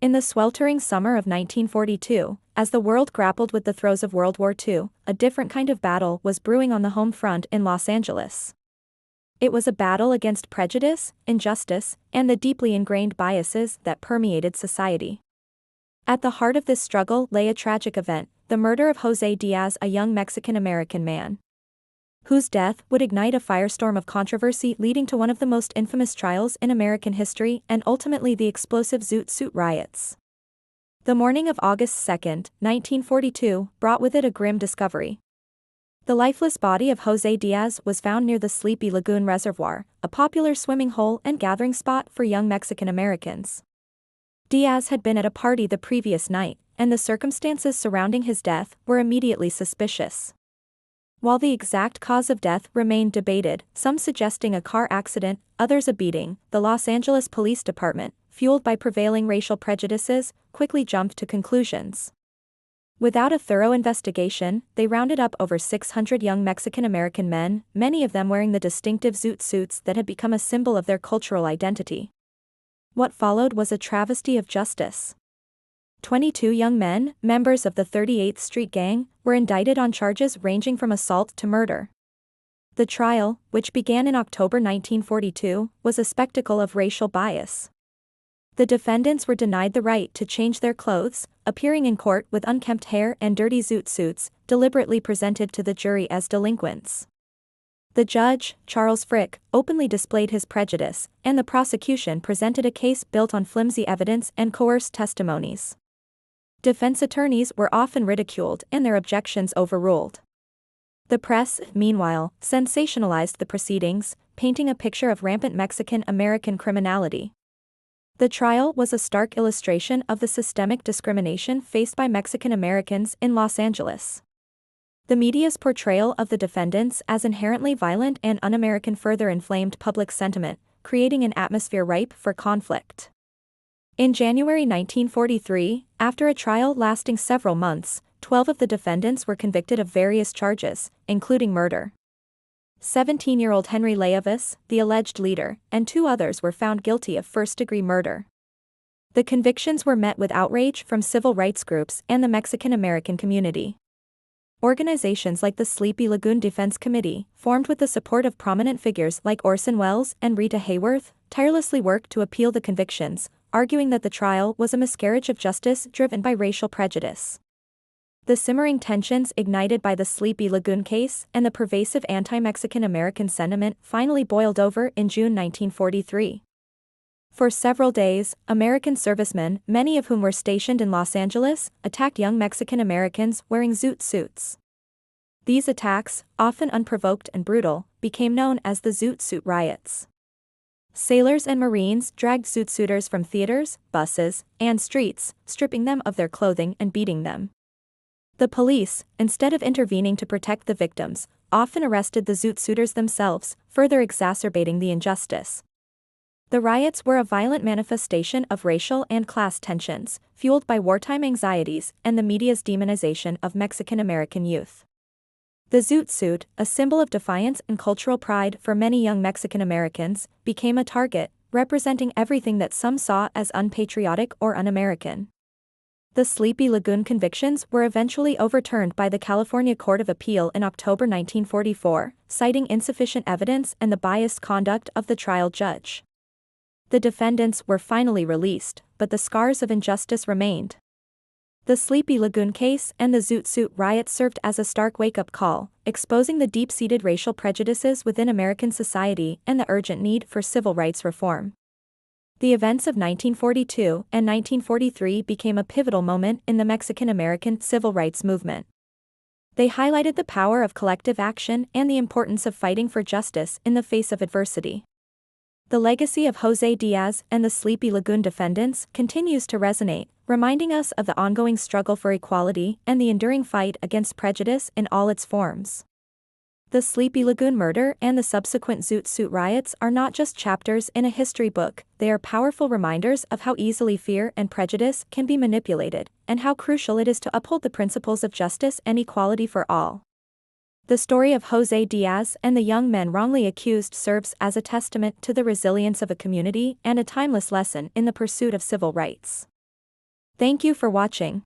In the sweltering summer of 1942, as the world grappled with the throes of World War II, a different kind of battle was brewing on the home front in Los Angeles. It was a battle against prejudice, injustice, and the deeply ingrained biases that permeated society. At the heart of this struggle lay a tragic event, the murder of José Diaz, a young Mexican-American man, whose death would ignite a firestorm of controversy leading to one of the most infamous trials in American history and ultimately the explosive Zoot Suit Riots. The morning of August 2, 1942, brought with it a grim discovery. The lifeless body of José Diaz was found near the Sleepy Lagoon Reservoir, a popular swimming hole and gathering spot for young Mexican Americans. Diaz had been at a party the previous night, and the circumstances surrounding his death were immediately suspicious. While the exact cause of death remained debated, some suggesting a car accident, others a beating, the Los Angeles Police Department, fueled by prevailing racial prejudices, quickly jumped to conclusions. Without a thorough investigation, they rounded up over 600 young Mexican-American men, many of them wearing the distinctive zoot suits that had become a symbol of their cultural identity. What followed was a travesty of justice. 22 young men, members of the 38th Street Gang, were indicted on charges ranging from assault to murder. The trial, which began in October 1942, was a spectacle of racial bias. The defendants were denied the right to change their clothes, appearing in court with unkempt hair and dirty zoot suits, deliberately presented to the jury as delinquents. The judge, Charles Frick, openly displayed his prejudice, and the prosecution presented a case built on flimsy evidence and coerced testimonies. Defense attorneys were often ridiculed and their objections overruled. The press, meanwhile, sensationalized the proceedings, painting a picture of rampant Mexican-American criminality. The trial was a stark illustration of the systemic discrimination faced by Mexican Americans in Los Angeles. The media's portrayal of the defendants as inherently violent and un-American further inflamed public sentiment, creating an atmosphere ripe for conflict. In January 1943, after a trial lasting several months, 12 of the defendants were convicted of various charges, including murder. 17-year-old Henry Leavis, the alleged leader, and 2 others were found guilty of first-degree murder. The convictions were met with outrage from civil rights groups and the Mexican-American community. Organizations like the Sleepy Lagoon Defense Committee, formed with the support of prominent figures like Orson Welles and Rita Hayworth, tirelessly worked to appeal the convictions, arguing that the trial was a miscarriage of justice driven by racial prejudice. The simmering tensions ignited by the Sleepy Lagoon case and the pervasive anti-Mexican American sentiment finally boiled over in June 1943. For several days, American servicemen, many of whom were stationed in Los Angeles, attacked young Mexican Americans wearing zoot suits. These attacks, often unprovoked and brutal, became known as the Zoot Suit Riots. Sailors and Marines dragged zoot suiters from theaters, buses, and streets, stripping them of their clothing and beating them. The police, instead of intervening to protect the victims, often arrested the zoot suiters themselves, further exacerbating the injustice. The riots were a violent manifestation of racial and class tensions, fueled by wartime anxieties and the media's demonization of Mexican-American youth. The zoot suit, a symbol of defiance and cultural pride for many young Mexican Americans, became a target, representing everything that some saw as unpatriotic or un-American. The Sleepy Lagoon convictions were eventually overturned by the California Court of Appeal in October 1944, citing insufficient evidence and the biased conduct of the trial judge. The defendants were finally released, but the scars of injustice remained. The Sleepy Lagoon case and the Zoot Suit Riots served as a stark wake-up call, exposing the deep-seated racial prejudices within American society and the urgent need for civil rights reform. The events of 1942 and 1943 became a pivotal moment in the Mexican-American civil rights movement. They highlighted the power of collective action and the importance of fighting for justice in the face of adversity. The legacy of José Diaz and the Sleepy Lagoon defendants continues to resonate, reminding us of the ongoing struggle for equality and the enduring fight against prejudice in all its forms. The Sleepy Lagoon Murder and the subsequent Zoot Suit Riots are not just chapters in a history book, they are powerful reminders of how easily fear and prejudice can be manipulated, and how crucial it is to uphold the principles of justice and equality for all. The story of José Diaz and the young men wrongly accused serves as a testament to the resilience of a community and a timeless lesson in the pursuit of civil rights. Thank you for watching.